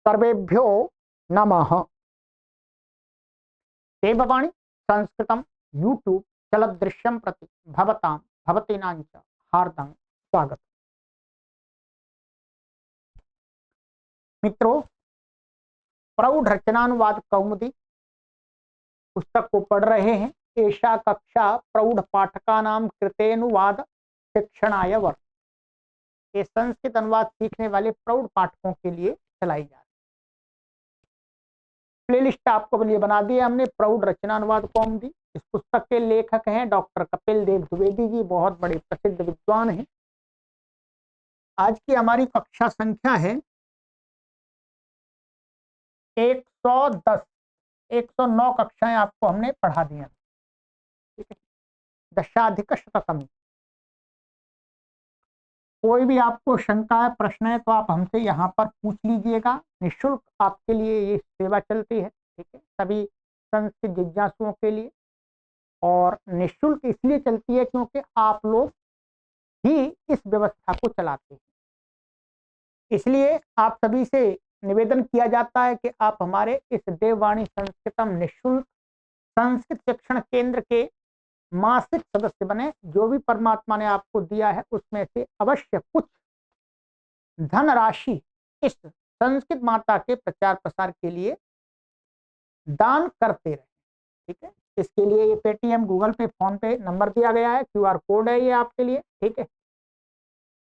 सर्वेभ्यो नमः। देववाणी संस्कृतम यूट्यूब चलदृश्यम प्रति भवतां भवतीनां च हार्दं स्वागत। मित्रों, प्रौढ़ रचनानुवाद कौमुदी पुस्तक को पढ़ रहे हैं। एषा कक्षा प्रौढ़ पाठकानां कृतेनुवाद शिक्षणाय वर्तते। ये संस्कृत अनुवाद सीखने वाले प्रौढ़ पाठकों के लिए चलाई जा रही प्लेलिस्ट आपको लिए बना दी है हमने, प्रौढ़ रचनानुवाद कौमुदी। इस पुस्तक के लेखक हैं डॉक्टर कपिल देव द्विवेदी जी, बहुत बड़े प्रसिद्ध विद्वान हैं। आज की हमारी कक्षा संख्या है 110। 109 कक्षाएं आपको हमने पढ़ा दी हैं, ठीक है। दशाधिक शतकम। कोई भी आपको शंका है, प्रश्न है, तो आप हमसे यहाँ पर पूछ लीजिएगा। निःशुल्क आपके लिए ये सेवा चलती है, ठीक है, सभी संस्कृत जिज्ञासुओं के लिए। और निःशुल्क इसलिए चलती है क्योंकि आप लोग ही इस व्यवस्था को चलाते हैं। इसलिए आप सभी से निवेदन किया जाता है कि आप हमारे इस देववाणी संस्कृतम निःशुल्क संस्कृत शिक्षण केंद्र के मासिक सदस्य बने। जो भी परमात्मा ने आपको दिया है उसमें से अवश्य कुछ धनराशि इस संस्कृत माता के प्रचार प्रसार के लिए दान करते रहे, ठीक है। इसके लिए ये पेटीएम, गूगल पे, फोन पे नंबर दिया गया है, क्यूआर कोड है ये आपके लिए, ठीक है।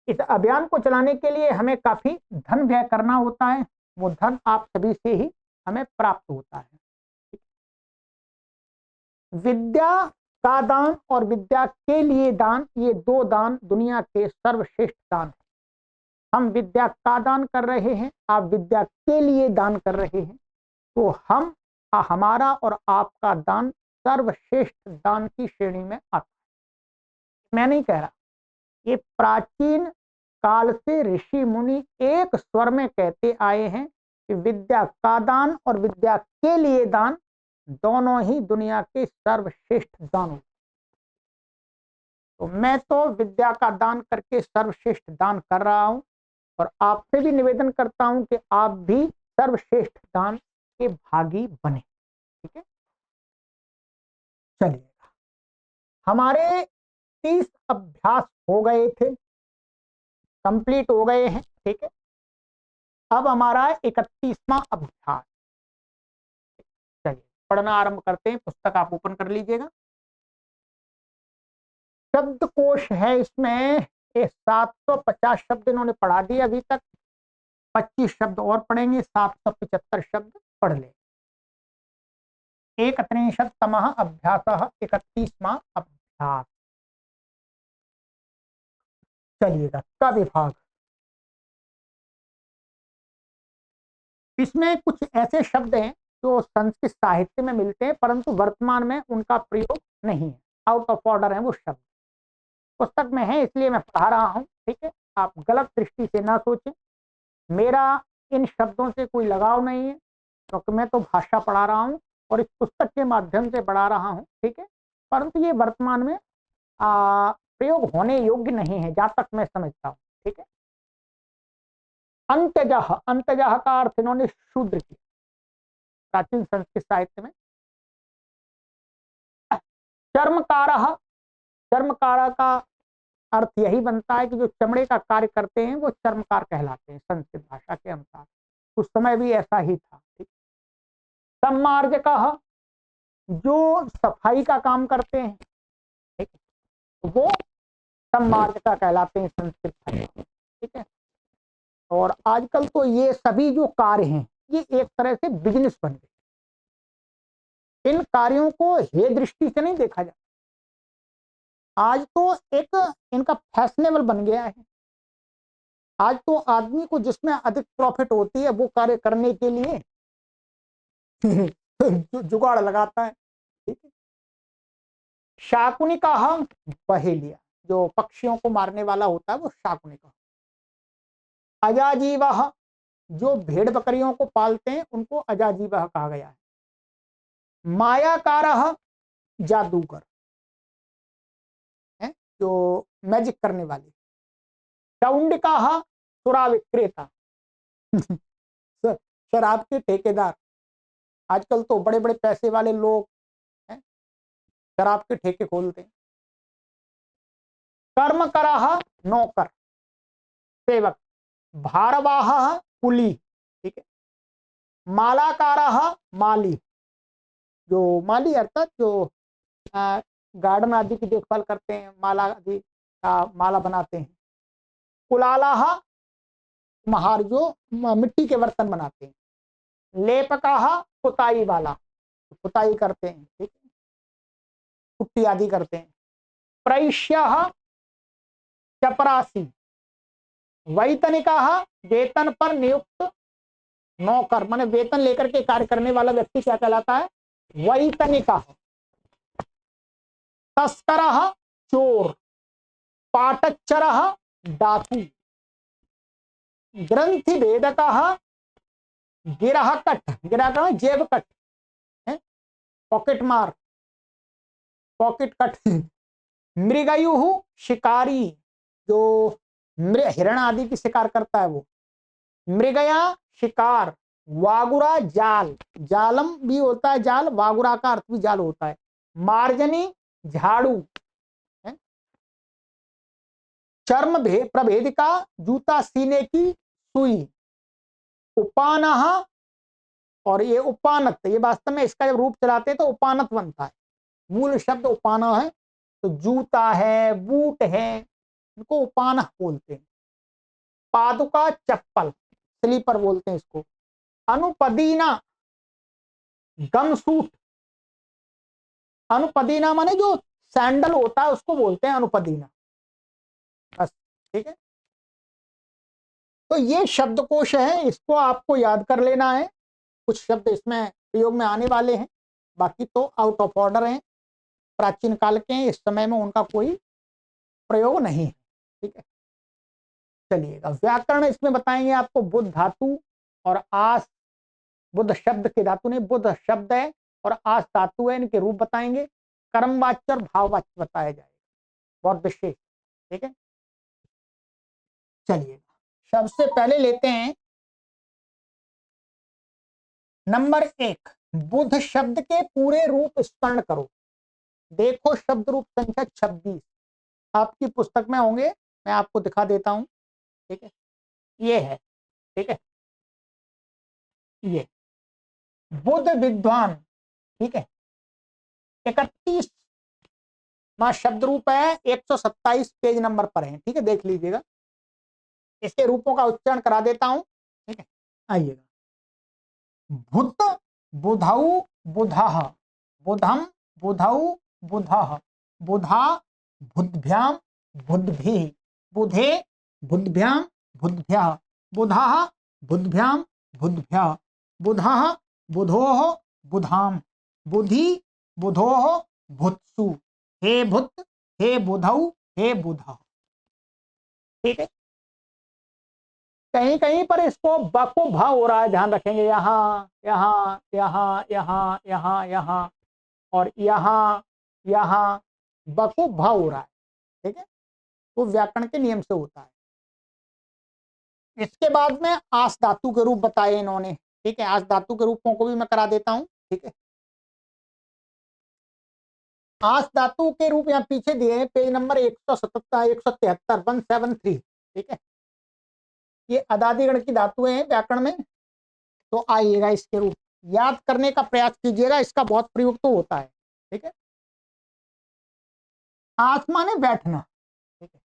इस अभियान को चलाने के लिए हमें काफी धन व्यय करना होता है। वो धन आप सभी से ही हमें प्राप्त होता है। विद्या का दान और विद्या के लिए दान, ये दो दान दुनिया के सर्वश्रेष्ठ दान है। हम विद्या का दान कर रहे हैं, आप विद्या के लिए दान कर रहे हैं, तो हमारा और आपका दान सर्वश्रेष्ठ दान की श्रेणी में आता है। मैं नहीं कह रहा, ये प्राचीन काल से ऋषि मुनि एक स्वर में कहते आए हैं कि विद्या का दान और विद्या के लिए दान दोनों ही दुनिया के सर्वश्रेष्ठ दान होते। तो मैं तो विद्या का दान करके सर्वश्रेष्ठ दान कर रहा हूं, और आपसे भी निवेदन करता हूं कि आप भी सर्वश्रेष्ठ दान के भागी बने, ठीक है। चलिएगा, हमारे 30 अभ्यास हो गए थे, कंप्लीट हो गए हैं, ठीक है। अब हमारा 31वां अभ्यास। चलिए पढ़ना आरंभ करते हैं। पुस्तक आप ओपन कर लीजिएगा। शब्दकोश है इसमें, 750 शब्द इन्होंने पढ़ा दिए अभी तक। 25 शब्द और पढ़ेंगे, 775 शब्द पढ़ ले। 31तमः अभ्यासः, 31वां अभ्यास। चलिएगा, का विभाग। इसमें कुछ ऐसे शब्द हैं जो संस्कृत साहित्य में मिलते हैं परंतु वर्तमान में उनका प्रयोग नहीं है, आउट ऑफ ऑर्डर है वो शब्द। पुस्तक में है इसलिए मैं पढ़ा रहा हूं, ठीक है। आप गलत दृष्टि से ना सोचें, मेरा इन शब्दों से कोई लगाव नहीं है, क्योंकि मैं तो भाषा पढ़ा रहा हूं और इस पुस्तक के माध्यम से पढ़ा रहा हूं, ठीक है। परंतु ये वर्तमान में प्रयोग होने योग्य नहीं है जहां तक मैं समझता हूं, ठीक है। अंत्यजः, अंत्यजः का अर्थ इन्होंने शूद्र किया प्राचीन संस्कृत साहित्य में। चर्मकारः, चर्मकार का अर्थ यही बनता है कि जो चमड़े का कार्य करते हैं वो चर्मकार कहलाते हैं संस्कृत भाषा के अनुसार। उस समय भी ऐसा ही था, ठीक। सम्मार्जकः, जो सफाई का काम करते हैं, ठीक, वो सम्मार्जका कहलाते हैं संस्कृत भाषा, ठीक है। और आजकल तो ये सभी जो कार्य हैं ये एक तरह से बिजनेस बन गए। इन कार्यों को हे दृष्टि से नहीं देखा जाता, आज तो एक इनका फैशनेबल बन गया है। आज तो आदमी को जिसमें अधिक प्रॉफिट होती है वो कार्य करने के लिए जुगाड़ लगाता है, ठीक है। शाकुनिका, हम बहेलिया, जो पक्षियों को मारने वाला होता है वो शाकुनिका। अजाजीवः, जो भेड़ बकरियों को पालते हैं उनको अजाजीवः कहा गया है। मायाकारः, जादूगर है, जो मैजिक करने वाले। चौंडिकाः, सुरा विक्रेता शराब के ठेकेदार, आजकल तो बड़े बड़े पैसे वाले लोग हैं, शराब के ठेके खोलते हैं। कर्म करह नौकर, सेवक। भारवाह कुली, ठीक है। मालाकारह माली, जो माली अर्थात जो गार्डन आदि की देखभाल करते हैं, माला आदि का माला बनाते हैं। कुलालाह महार, जो मिट्टी के बर्तन बनाते हैं। लेपकाह पुताई वाला, पुताई करते हैं, ठीक है, पुट्टी आदि करते हैं। प्रैश्यः चपरासी। वैतनिकाः वेतन पर नियुक्त नौकर, माने वेतन लेकर के कार्य करने वाला व्यक्ति क्या कहलाता है? वैतनिकाः। तस्करः चोर। पाटच्चरः डाकू। ग्रंथि भेदकः गिरहकट, गिरहकट जेब कट है, पॉकेट मार, पॉकेट कट। मृगयुः शिकारी, जो हिरण आदि की शिकार करता है वो। मृगया शिकार। वागुरा जाल, जालम भी होता है जाल, वागुरा का अर्थ भी जाल होता है। मार्जनी झाड़ू है। चर्म प्रभेदिका, जूता सीने की सुई। उपानः, और ये उपानत, ये वास्तव में इसका जब रूप चलाते हैं तो उपानत बनता है। मूल शब्द उपाना है, तो जूता है, बूट है, इनको उपानह बोलते हैं। पादुका चप्पल, स्लीपर बोलते हैं इसको। अनुपदीना गमसूट। अनुपदीना माने जो सैंडल होता है उसको बोलते हैं अनुपदीना, बस, ठीक है। तो ये शब्दकोश है, इसको आपको याद कर लेना है। कुछ शब्द इसमें प्रयोग में आने वाले हैं, बाकी तो आउट ऑफ ऑर्डर हैं, प्राचीन काल के हैं, इस समय में उनका कोई प्रयोग नहीं है, ठीक है। चलिएगा, व्याकरण इसमें बताएंगे आपको बुध धातु और आस, बुध शब्द के धातु ने, बुध शब्द है और आस धातु है, इनके रूप बताएंगे। कर्मवाच्य और भाववाच्य बताया जाएगा, बहुत विशेष, ठीक है। चलिएगा, सबसे पहले लेते हैं नंबर 1, बुध शब्द के पूरे रूप स्मरण करो। देखो शब्द रूप संख्या 26 आपकी पुस्तक में होंगे, मैं आपको दिखा देता हूं, ठीक है। ये है, ठीक है, ये बुध विद्वान, ठीक है। 31 शब्द रूप है, 127 पेज नंबर पर है, ठीक है, देख लीजिएगा। इसके रूपों का उच्चारण करा देता हूं, ठीक है, आइएगा। बुध बुधौ बुधः, बुधम बुधौ बुधः, बुधा बुद्भ्याम बुद्भिः, बुधे बुद्भ्याम बुद्भ्यः, बुधः बुद्भ्याम बुद्भ्यः, बुधः बुधोः बुधाम, बुधि बुधोः भुत्सु। हे भुत, हे बुधौ, हे बुधः, ठीक है। कहीं कहीं पर इसको ब को भ हो रहा है, ध्यान रखेंगे, यहाँ यहाँ यहाँ यहाँ यहाँ यहाँ और यहाँ यहाँ ब को भ हो रहा है, ठीक है, तो व्याकरण के नियम से होता है। इसके बाद में आस धातु के रूप बताए इन्होंने, ठीक है, आस धातु के रूपों को भी मैं करा देता हूं, ठीक है। आस धातु के रूप यहाँ पीछे दिए हैं, पेज नंबर 177 173 173, ठीक है। ये अदादिगण की धातुएं हैं व्याकरण में, तो आइएगा इसके रूप याद करने का प्रयास कीजिएगा, इसका बहुत प्रयोग तो होता है, ठीक है। आसमा ने बैठना, ठीक है।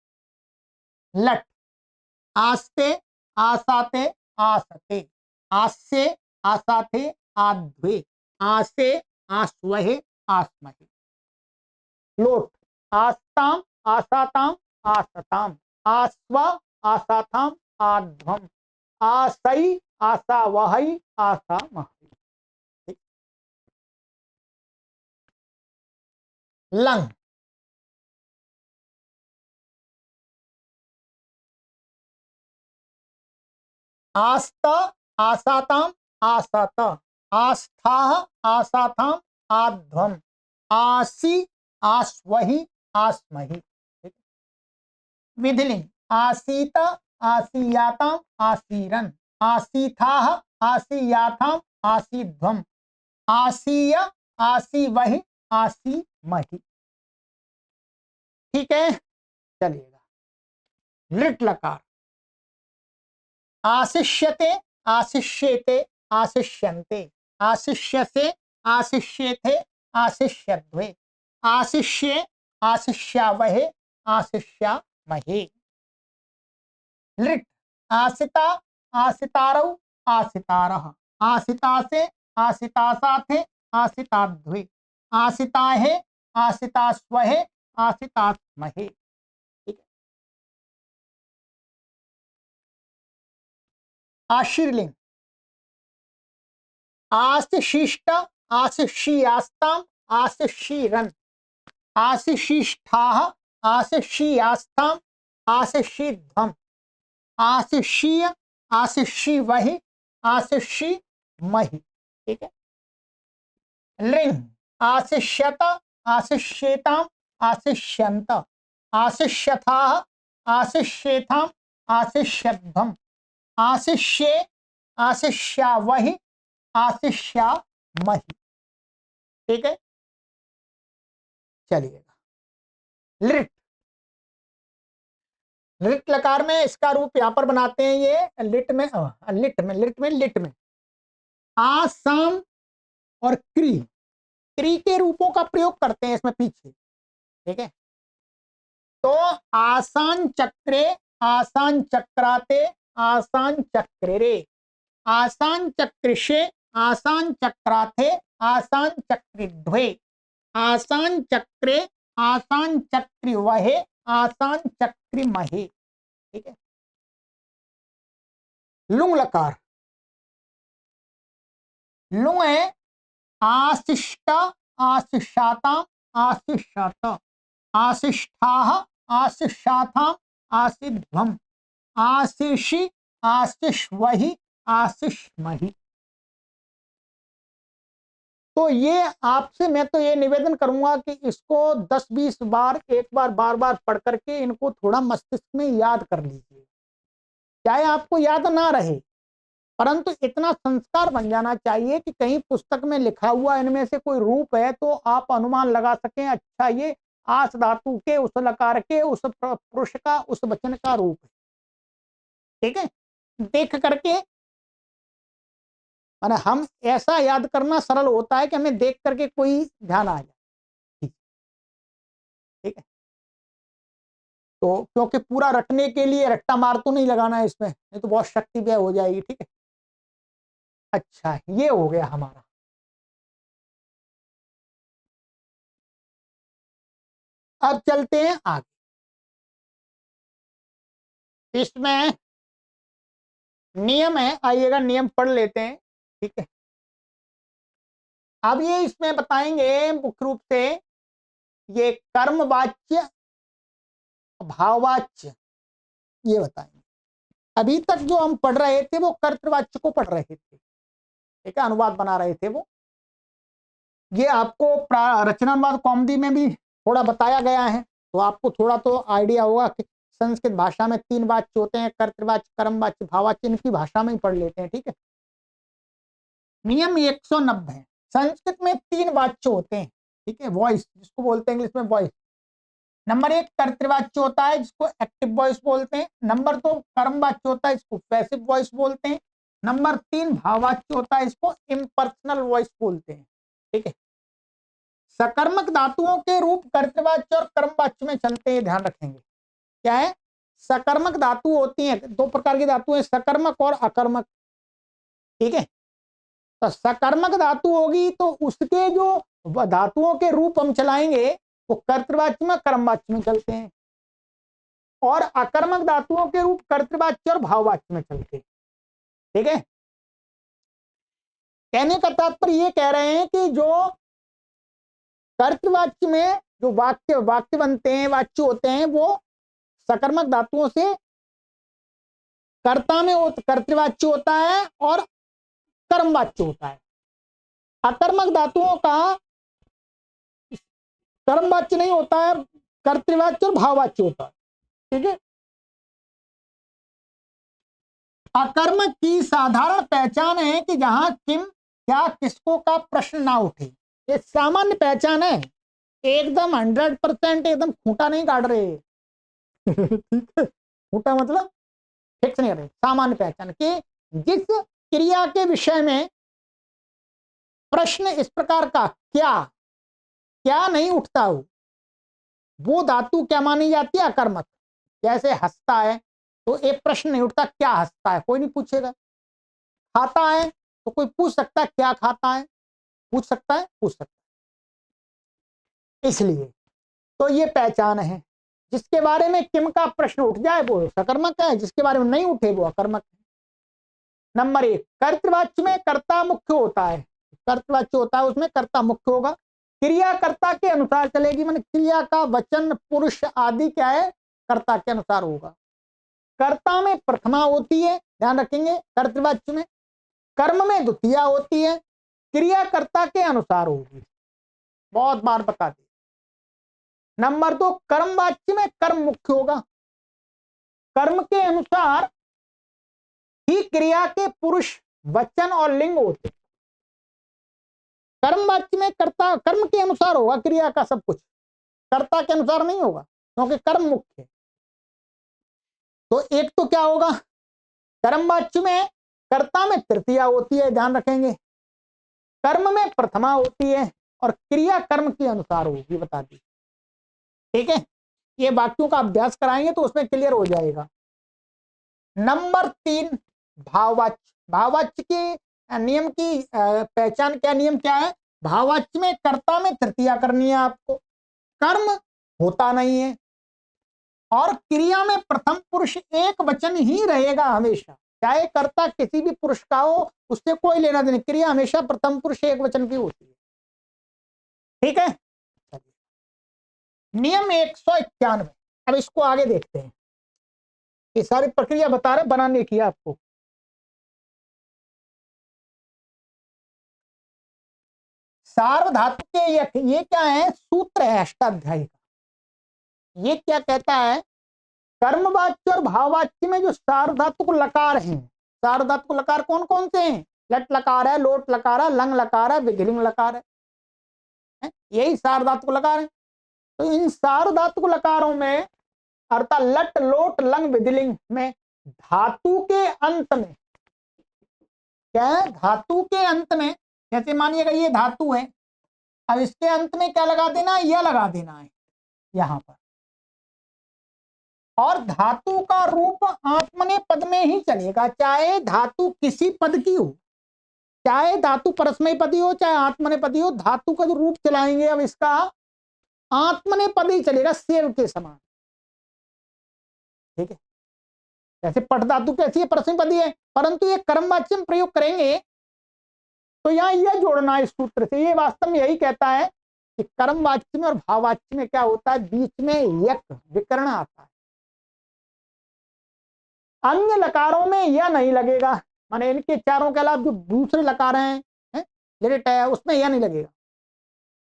लट, आस्ते आसाते आसते, आस्ये आसाते आध्वे, आसे आस्वहे आस्महे। लोट, आस्ताम आसाताम आसताम, आस्वा आसाताम आध्वम, आसई आसावहई आसामहई। लंग, आस्त आसाताम आसत, आस्थाः आसाताम आध्वम, आसी आस्वहि आस्महि, ठीक है। विधिलिंग, आसीत आसीयाताम आसीरन, आसीथाः आसीयाथाम आसीध्वम आसीय आसी वही आसी मही। ठीक है, चलिएगा। लिट लकार आशिष्यते आशिष्येते आशिष्यन्ते आशिष्यसे आशिष्येथे आशिष्यध्वे आशिष्ये आशिष्यावहे आशिष्यामहे। लिट आसिता आसितारौ आसितारः आसितासे आसितासाथे आसिताध्वे आसिताहे आसितास्वहे आसितास्महे। ठीक है। आशीर्लिंग आशिशिष्ट आशिषीयास्ताम आशिषीरन आशिशिष्ठाः आशिषीयास्ताम आशिषीध्वम आशिषीय आशिषी वही आशिषी मही। ठीक है। लिंग आशिष्यत आशिष्येताम आशिष्यन्त आशिष्यथाः आशिष्येथाम आशिष्यध्वम आशिष्ये आशिष्या वही आशिष्या मही। ठीक है, चलिएगा। लिट लिट लकार में इसका रूप यहां पर बनाते हैं, ये लिट में आसाम और क्री के रूपों का प्रयोग करते हैं इसमें पीछे। ठीक है, तो आसान चक्रे आसान चक्राते आसान चक्रेरे आसान चक्रिषे आसान चक्राथे आसान चक्रिध्वे आसान चक्रे आसान चक्रि वहे आसान चक्रि महे। ठीक है। लुंग लकार लुंग है आशिष्ट आशिषाता आशिषात आशिष्ठाः आशिषाथाम आशिध्वम आशिषि आशिष्वहि आशिष्महि। तो ये आपसे मैं तो ये निवेदन करूंगा कि इसको 10-20 बार एक बार बार बार पढ़ करके इनको थोड़ा मस्तिष्क में याद कर लीजिए। चाहे आपको याद ना रहे, परंतु इतना संस्कार बन जाना चाहिए कि कहीं पुस्तक में लिखा हुआ इनमें से कोई रूप है तो आप अनुमान लगा सकें, अच्छा ये आस धातु के उस लकार के उस पुरुष का उस वचन का रूप है। ठीक है, देख करके माने हम ऐसा याद करना सरल होता है कि हमें देख करके कोई ध्यान आ जाए। ठीक है, तो क्योंकि पूरा रटने के लिए रट्टा मार तो नहीं लगाना है इसमें, नहीं तो बहुत शक्ति व्यय हो जाएगी। ठीक है, अच्छा ये हो गया हमारा। अब चलते हैं आगे। इसमें नियम है, आइएगा नियम पढ़ लेते हैं। ठीक है, अब ये इसमें बताएंगे मुख्य रूप से ये कर्मवाच्य भाववाच्य ये बताएंगे। अभी तक जो हम पढ़ रहे थे वो कर्तृवाच्य को पढ़ रहे थे। ठीक है, अनुवाद बना रहे थे वो। ये आपको रचनानुवाद कौमुदी में भी थोड़ा बताया गया है, तो आपको थोड़ा तो आइडिया होगा कि संस्कृत भाषा में 3 वाच्य होते हैं, कर्तृवाच्य कर्मवाच्य भाववाच्य, इनकी भाषा में ही पढ़ लेते हैं। ठीक है, नियम 190 है। संस्कृत में 3 वाच्य होते हैं। ठीक है, वॉइस जिसको बोलते हैं इंग्लिश में वॉइस। नंबर 1 कर्तृवाच्य होता है जिसको एक्टिव वॉइस बोलते हैं। नंबर 2 कर्मवाच्य होता है इसको पैसिव वॉइस बोलते हैं। नंबर 3 भाववाच्य होता है इसको इम्पर्सनल वॉइस बोलते हैं। ठीक है, सकर्मक धातुओं के रूप कर्तृवाच्य और कर्मवाच्य में चलते हैं, ध्यान रखेंगे। क्या है, सकर्मक धातु होती हैं, 2 प्रकार की धातु है, सकर्मक और अकर्मक। ठीक है, तो सकर्मक धातु होगी तो उसके जो धातुओं के रूप हम चलाएंगे वो कर्तृवाच्य में कर्मवाच्य में चलते हैं, और अकर्मक धातुओं के रूप कर्तृवाच्य और भाववाच्य में चलते हैं। ठीक है, कहने का तात्पर्य ये कह रहे हैं कि जो कर्तृवाच्य में जो वाक्य बनते हैं, वाच्य होते हैं, वो सकर्मक धातुओं से कर्ता में कर्तृवाच्य होता है और कर्मवाच्य होता है। अकर्मक धातुओं का कर्मवाच्य नहीं होता है, कर्तृवाच्य और भाववाच्य होता है। ठीक है, अकर्मक की साधारण पहचान है कि जहां किम क्या किसको का प्रश्न ना उठे। ये सामान्य पहचान है, एकदम 100% एकदम खूंटा नहीं काट रहे। ठीक है, खूंटा मतलब फिक्स नहीं कर रहे, सामान्य पहचान कि जिस क्रिया के विषय में प्रश्न इस प्रकार का क्या क्या नहीं उठता हो, वो धातु क्या मानी जाती है? अकर्मक। जैसे हंसता है तो एक प्रश्न नहीं उठता क्या हंसता है, कोई नहीं पूछेगा। खाता है तो कोई पूछ सकता है क्या खाता है, पूछ सकता है, पूछ सकता है। इसलिए तो ये पहचान है, जिसके बारे में किम का प्रश्न उठ जाए वो सकर्मक है, जिसके बारे में नहीं उठे वो अकर्मक है। नंबर 1, कर्तवाच्य में कर्ता मुख्य होता है। कर्तवाच्य होता है उसमें कर्ता मुख्य होगा, क्रिया कर्ता के अनुसार चलेगी, माने क्रिया का वचन पुरुष आदि क्या है, कर्ता के अनुसार होगा। कर्ता में प्रथमा होती है, ध्यान रखेंगे, कर्तवाच्य में। कर्म में द्वितीया होती है, क्रिया कर्ता के अनुसार होगी, बहुत बार बता दी। नंबर 2, कर्म वाच्य में कर्म मुख्य होगा, कर्म के अनुसार ही क्रिया के पुरुष वचन और लिंग होते। कर्म वाच्य में कर्ता कर्म के अनुसार होगा क्रिया का सब कुछ, कर्ता के अनुसार नहीं होगा, क्योंकि कर्म मुख्य है। तो एक तो क्या होगा, कर्म वाच्य में कर्ता में तृतीया होती है, ध्यान रखेंगे, कर्म में प्रथमा होती है और क्रिया कर्म के अनुसार होगी, बता दी। ठीक है, ये वाक्यों का अभ्यास कराएंगे तो उसमें क्लियर हो जाएगा। नंबर 3, भाववाच्य। भाववाच्य के नियम की पहचान क्या, नियम क्या है? भाववाच्य में कर्ता में तृतीया करनी है आपको, कर्म होता नहीं है और क्रिया में प्रथम पुरुष एक वचन ही रहेगा हमेशा, चाहे कर्ता किसी भी पुरुष का हो, उससे कोई लेना देना, क्रिया हमेशा प्रथम पुरुष एक वचन की होती है। ठीक है, नियम 191। अब इसको आगे देखते हैं, ये सारी प्रक्रिया बता रहे बनाने की आपको। सार्वधातु के ये क्या है, सूत्र है अष्टाध्यायी का। ये क्या कहता है, कर्मवाच्य और भाववाच्य में जो सार्वधातुक लकार हैं, सार्वधातुक लकार कौन कौन से हैं? लट लकार है, लोट लकार है, लंग लकार है, विधिलिंग लकार है, यही सार्वधातुक लकार है। तो इन सार्वधातुक लकारों में अर्थात लट लोट लंग विधिलिंग में धातु के अंत में क्या है, धातु के अंत में, जैसे मानिएगा ये धातु है, अब इसके अंत में क्या लगा देना है, यह लगा देना है यहां पर, और धातु का रूप आत्मने पद में ही चलेगा, चाहे धातु किसी पद की हो, चाहे धातु परस्मैपदी हो चाहे आत्मनेपदी हो, धातु का जो रूप चलाएंगे अब इसका आत्मनेपदी चलेगा, सेव के समान। ठीक है, जैसे पट धातु कैसी है, परस्मैपदी है, परंतु ये कर्मवाच्य में प्रयोग करेंगे तो यहां यह जोड़ना है इस सूत्र से। ये वास्तव में यही कहता है कि कर्मवाच्य में और भाववाच्य में क्या होता है, बीच में यक विकर्ण आता है। अन्य लकारों में यह नहीं लगेगा, माने इनके चारों के अलावा जो दूसरे लकार हैं, उसमें यह नहीं लगेगा।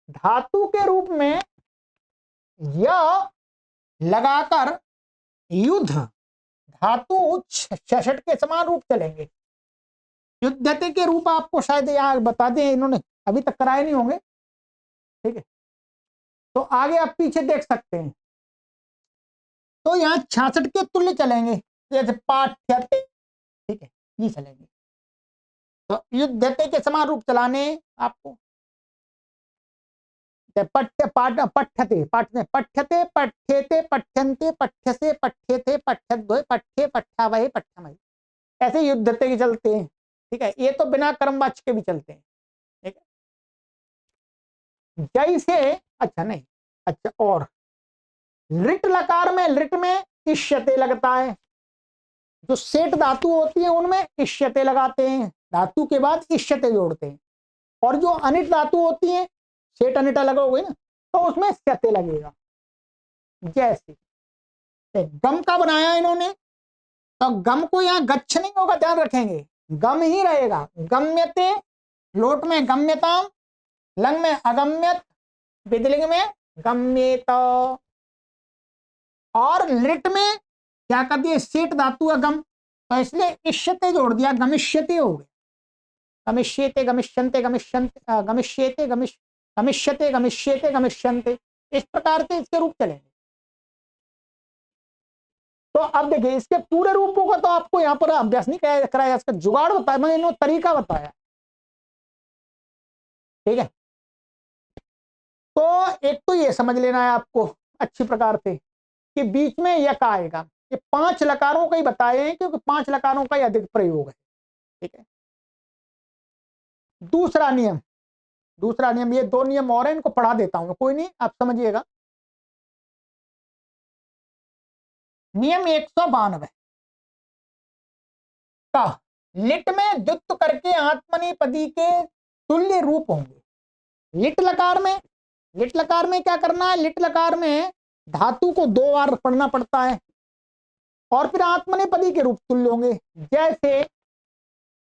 धातु के रूप में यह लगाकर युद्ध धातु छठे के समान रूप चलेंगे। युद्धते के रूप आपको शायद यहाँ बता दें, इन्होंने अभी तक कराए नहीं होंगे। ठीक है, तो आगे आप पीछे देख सकते हैं, तो यहाँ 66 के तुल्य चलेंगे, जैसे पाठ्यते, ठीक है, ये चलेंगे। तो युद्धते के समान रूप चलाने आपको, पठ्य पाठ पठ्यते पाठ्यते पठ्यते पठ्येते पठ्यन्ते पठ्यसे पठ्येते पठ्यद्वय पठ्ये पठ्यावहे पठ्यमहि, ऐसे युद्धते के चलते हैं। ठीक है, ये तो बिना कर्मवाच्य के भी चलते हैं। ठीक है, जैसे अच्छा नहीं, अच्छा और लिट लकार में, लिट में इष्यते लगता है, जो सेठ धातु होती है उनमें इष्यते लगाते हैं, धातु के बाद इष्यते जोड़ते हैं, और जो अनिट धातु होती है, सेठ अनिटा लगाओगे ना तो उसमें स्यते लगेगा। जैसे गम का बनाया इन्होंने, तो गम को यहाँ गच्छ नहीं होगा, ध्यान रखेंगे, गम ही रहेगा, गम्यते, लोट में गम्यताम, लंग में अगम्यत, विधिलिंग में गम्येत, और लिट में क्या कर दिए, सेठ धातु है गम, तो इसलिए इष्यते जोड़ दिया, गमिष्यते हो गया। गमिष्यते गमिष्यन्ते गमिष्यन्ते गमिष्यते गमिष्यते गमिष्यते गमिष्यन्ते, इस प्रकार से इसके रूप चलेंगे। तो अब देखिए इसके पूरे रूपों का तो आपको यहाँ पर अभ्यास नहीं कराया, इसका जुगाड़ बताया, मैंने इन्होंने तरीका बताया, ठीक है। तो एक तो ये समझ लेना है आपको अच्छी प्रकार से कि बीच में यक आएगा, ये 5 लकारों का ही बताए हैं क्योंकि 5 लकारों का ही अधिक प्रयोग है, ठीक है। दूसरा नियम, ये 2 नियम और है, इनको पढ़ा देता हूं, कोई नहीं आप समझिएगा। नियम 192 का लिट में द्वित्व करके आत्मनेपदी के तुल्य रूप होंगे। लिट लकार में क्या करना है, लिट लकार में धातु को 2 बार पढ़ना पड़ता है और फिर आत्मनेपदी के रूप तुल्य होंगे। जैसे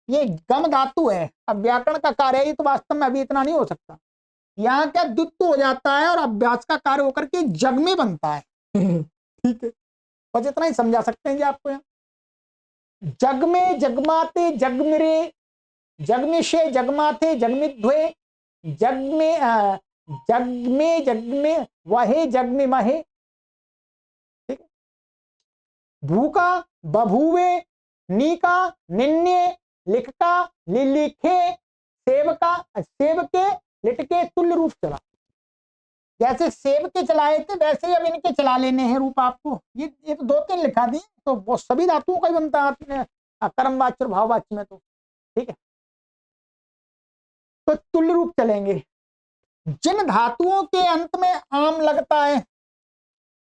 ये गम धातु है, अब व्याकरण का कार्य है, ये तो वास्तव में अभी इतना नहीं हो सकता, यहाँ क्या द्वित्व हो जाता है और अभ्यास का कार्य होकर के जग में बनता है ठीक है, बस इतना ही समझा सकते हैं जी आपको। यहाँ जग में जगमाते जगमिरे, जगमिशे जगमाथे जगमिध्वे, जग में वहे जग में महे, ठीक है। भूका बभूवे, नीका निन्ने, लिखका लिलिखे, सेवका सेवके, लिटके तुल्य रूप चला। जैसे सेव के चलाए थे वैसे ही अब इनके चला लेने हैं रूप आपको। ये तो 2-3 लिखा दिए, तो वो सभी धातुओं का ही बनता है आपने कर्म वाच्य और भाव वाच्य में, तो ठीक है। तो तुल्य रूप चलेंगे। जिन धातुओं के अंत में आम लगता है,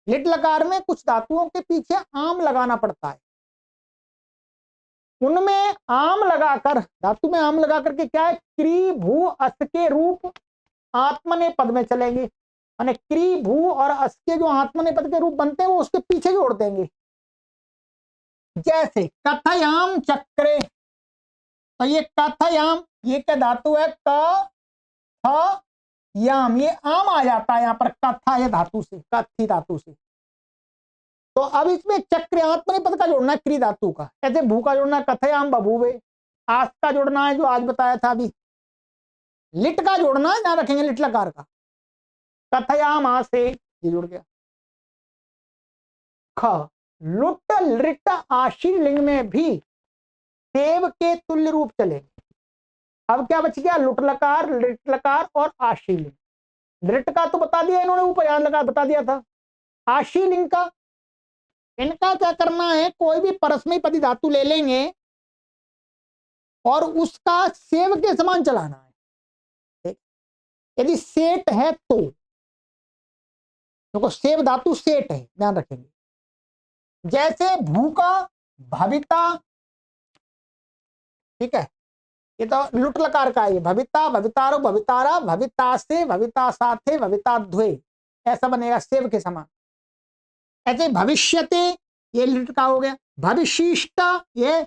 लिट लकार में कुछ धातुओं के पीछे आम लगाना पड़ता है, उनमें आम लगाकर, धातु में आम लगा करके क्या है, क्री भू अस के रूप आत्मने पद में चलेंगे। माने क्री भू और अस के जो आत्मने पद के रूप बनते हैं वो उसके पीछे जोड़ देंगे। जैसे कथयाम चक्रे, तो ये कथयाम, ये क्या धातु है, क थ याम, ये आम आ जाता है यहाँ पर कथा ये धातु से, कथी धातु से। तो अब इसमें चक्र आत्मने पद का जोड़ना है क्री धातु का, ऐसे भू का जोड़ना है कथयाम बभूवे, आस का जोड़ना है जो आज बताया था अभी, लिट का जोड़ना है, ध्यान रखेंगे लिट लकार का, कथयाम आ से ये जुड़ गया। ख लुट लिट आशी लिंग में भी सेव के तुल्य रूप चलेंगे। अब क्या बच गया, लुट लकार, लिट लकार और आशी लिंग। लिट का तो बता दिया इन्होंने, ऊपर याद लगा बता दिया था। आशी लिंग का, इनका क्या करना है, कोई भी परस्मयी पदी धातु ले लेंगे और उसका सेव के समान चलाना है। यदि सेट है तो देखो, सेव धातु सेट है, ध्यान रखेंगे। जैसे भूका भविता, ठीक है, ये तो लुट लकार का है, भविता भवितारो भवितारा, भविता से भविता साथे भविता ध्वे, ऐसा बनेगा सेव के समान। ऐसे भविष्यते ये लिट का हो गया, भविशिष्ट ये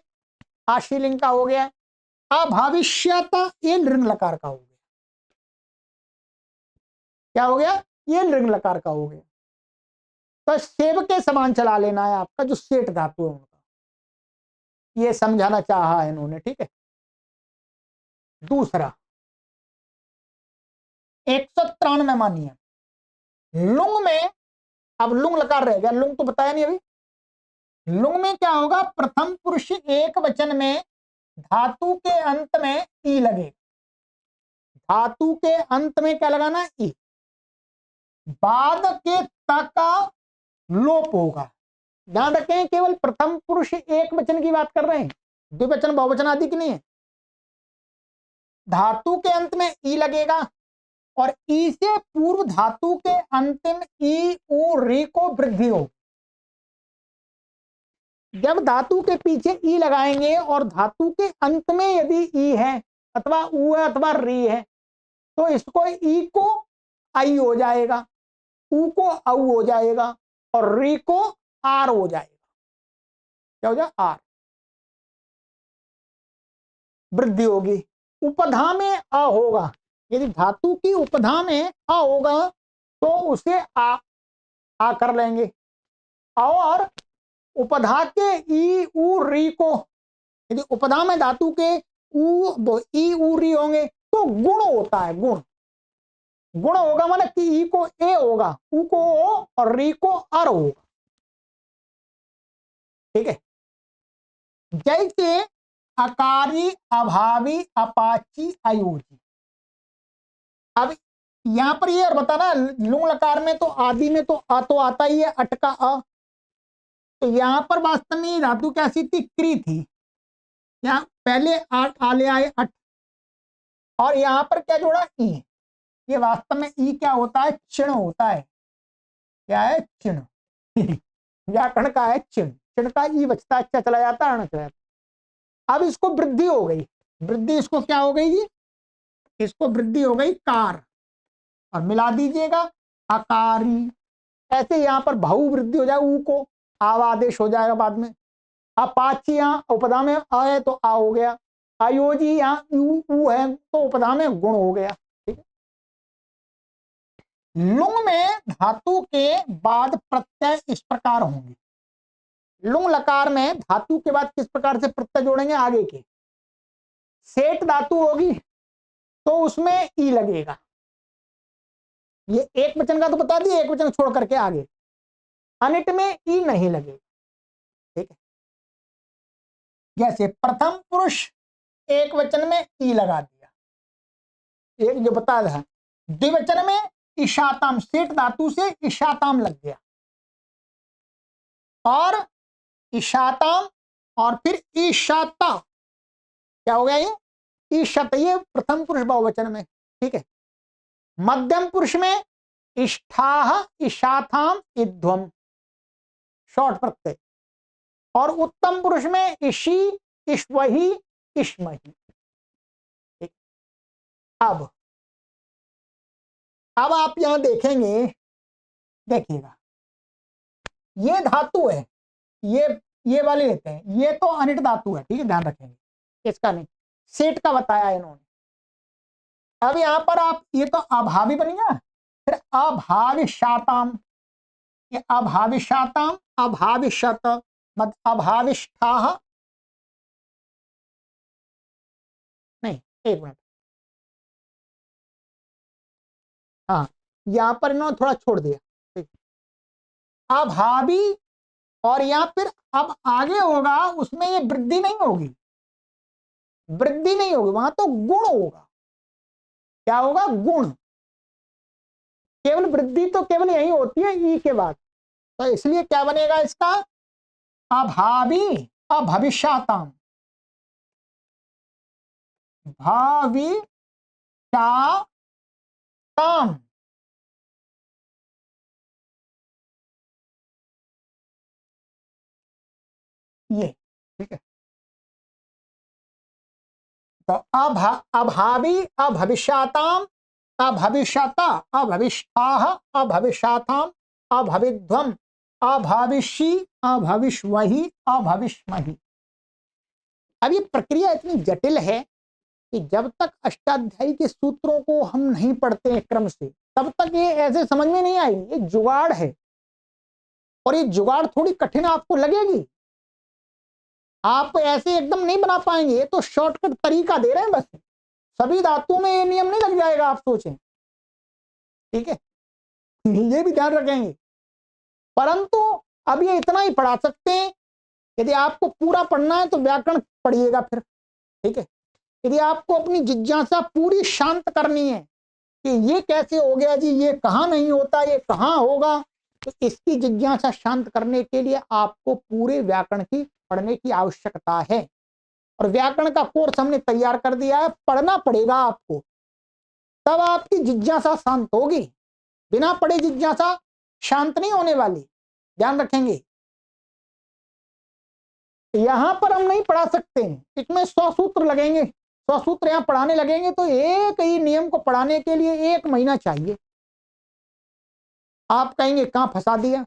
आशीलिंग का हो गया, अभविष्यत ये लृंग लकार का हो गया। क्या हो गया, ये लृंग लकार का हो गया। तो सेव के समान चला लेना है आपका जो सेठ धातु है उनका, ये समझाना चाहा है इन्होंने, ठीक है। दूसरा 193वां नियम, लुंग में, अब लुंग लकार रह गया, लुंग तो बताया नहीं अभी। लुंग में क्या होगा, प्रथम पुरुष एक वचन में धातु के अंत में ई लगे, धातु के अंत में क्या लगाना, ई। बाद के त का लोप होगा। ध्यान रखें केवल प्रथम पुरुष एक वचन की बात कर रहे हैं, द्विवचन बहुवचन आदि की नहीं है। धातु के अंत में ई लगेगा और ई से पूर्व धातु के अंतिम ई उ री को वृद्धि हो। जब धातु के पीछे ई लगाएंगे और धातु के अंत में यदि ई है अथवा उ है अथवा री है तो इसको ई को आई हो जाएगा, उ को औ हो जाएगा और री को आर हो जाएगा। क्या हो जाएगा, आर, वृद्धि होगी। उपधा में अ होगा, यदि धातु की उपधा में अ होगा तो उसे आ कर लेंगे। और उपधा के ई उ री को, यदि उपधा में धातु के ई उ री होंगे तो गुण होता है, गुण। गुण होगा मतलब कि ई को ए होगा, उ को ओ और री को अर होगा। ठीक है, जैसे अकारी, अभावी, अपाची, अयोजी। अब यहां पर ये और बताना, लुंग लकार में तो आदि में तो आ तो आता ही है, अट का अ। तो यहां पर वास्तव में धातु कैसी थी, क्री थी। यहां पहले आले आए अट, और यहां पर क्या जोड़ा, ई। ये वास्तव में ई क्या होता है, चिन्ह होता है। क्या है, चिन्ह। व्याकरण का है चिन्ह, चिन्ह का ई बचता, अच्छा चला जाता है, चला जाता। अब इसको वृद्धि हो गई, वृद्धि इसको क्या हो गई जी, इसको वृद्धि हो गई कार, और मिला दीजिएगा अकारी। ऐसे यहां पर बहु वृद्धि हो जाए, ऊ को आव आदेश हो जाएगा बाद में। अपाची यहाँ उपधा में अ है तो आ हो गया, अयोजी यहाँ यू ऊ है तो उपधा में गुण हो गया। ठीक है, लुंग में धातु के बाद प्रत्यय इस प्रकार होंगे। लुंग लकार में धातु के बाद किस प्रकार से प्रत्यय जोड़ेंगे, आगे के। सेठ धातु होगी तो उसमें ई लगेगा, ये एक वचन का तो बता दिए, एक वचन छोड़ करके आगे। अनिट में ई नहीं लगेगा। ठीक है, जैसे प्रथम पुरुष एक वचन में ई लगा दिया, एक जो बता रहा, द्विवचन में ईशाताम, सेठ धातु से ईशाताम लग गया, और ईशाताम और फिर ईशाता, क्या हो गया ये, ईशत, ये प्रथम पुरुष बहुवचन में। ठीक है, मध्यम पुरुष में इष्ठाह, ईशाथाम, इध्वम, शॉर्ट प्रत्यय, और उत्तम पुरुष में इशी, इश्वही, इश्मही। अब आप यहां देखेंगे, देखिएगा ये धातु है, ये वाले लेते हैं, ये तो अनिट धातु है। ठीक है, ध्यान रखेंगे, इसका नहीं, सेठ का बताया इन्होंने। अब यहां पर आप, ये तो अभावी बन गया, फिर अभाविशाताम, ये अभाविशाताम, अभाविशत, मत अभाविष्ठाह, नहीं एक मिनट, हाँ यहां पर इन्होंने थोड़ा छोड़ दिया। ठीक, अभावी, और यहां फिर अब आगे होगा उसमें ये वृद्धि नहीं होगी, वृद्धि नहीं होगी, वहां तो गुण होगा। क्या होगा, गुण। केवल वृद्धि तो केवल यही होती है ई के बाद, तो इसलिए क्या बनेगा इसका, अभावी, अभविष्याताम, भविष्याताम। ये ठीक है, तो अभावी, अभविष्याताम, अभविष्यता, अभविष्ठाः, अभविष्याताम, अभविध्वम, अभविष्यि, अभविष्वहि, अभविष्महि। अब ये प्रक्रिया इतनी जटिल है कि जब तक अष्टाध्यायी के सूत्रों को हम नहीं पढ़ते हैं क्रम से, तब तक ये ऐसे समझ में नहीं आई। ये जुगाड़ है, और ये जुगाड़ थोड़ी कठिन आपको लगेगी, आप ऐसे एकदम नहीं बना पाएंगे। ये तो शॉर्टकट तरीका दे रहे हैं बस, सभी धातुओं में ये नियम नहीं लग जाएगा, आप सोचें। ठीक है, ये भी ध्यान रखेंगे। परंतु अब ये इतना ही पढ़ा सकते हैं, यदि आपको पूरा पढ़ना है तो व्याकरण पढ़िएगा फिर। ठीक है, यदि आपको अपनी जिज्ञासा पूरी शांत करनी है कि ये कैसे हो गया जी, ये कहाँ नहीं होता, ये कहाँ होगा, तो इसकी जिज्ञासा शांत करने के लिए आपको पूरे व्याकरण की पढ़ने की आवश्यकता है। और व्याकरण का कोर्स हमने तैयार कर दिया है, पढ़ना पड़ेगा आपको, तब आपकी जिज्ञासा शांत होगी। बिना पढ़े जिज्ञासा शांत नहीं होने वाली, ध्यान रखेंगे। यहां पर हम नहीं पढ़ा सकते, इसमें 100 सूत्र लगेंगे, 100 सूत्र यहां पढ़ाने लगेंगे तो एक ही नियम को पढ़ाने के लिए 1 महीना चाहिए। आप कहेंगे कहां फंसा दिया,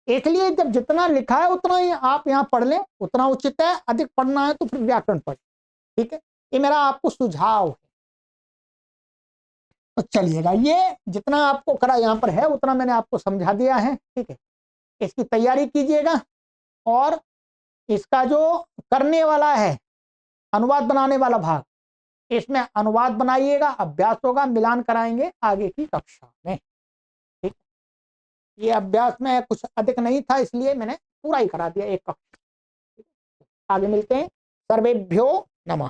इसलिए जब जितना लिखा है उतना ही आप यहां पढ़ लें, उतना उचित है। अधिक पढ़ना है तो फिर व्याकरण पढ़। ठीक है, ये मेरा आपको सुझाव है। तो चलिएगा, ये जितना आपको करा यहां पर है उतना मैंने आपको समझा दिया है। ठीक है, इसकी तैयारी कीजिएगा, और इसका जो करने वाला है, अनुवाद बनाने वाला भाग, इसमें अनुवाद बनाइएगा, अभ्यास होगा, मिलान कराएंगे आगे की कक्षा में। ठीक, ये अभ्यास में कुछ अधिक नहीं था, इसलिए मैंने पूरा ही करा दिया एक कक्षा। आगे मिलते हैं। सर्वेभ्यो नमः।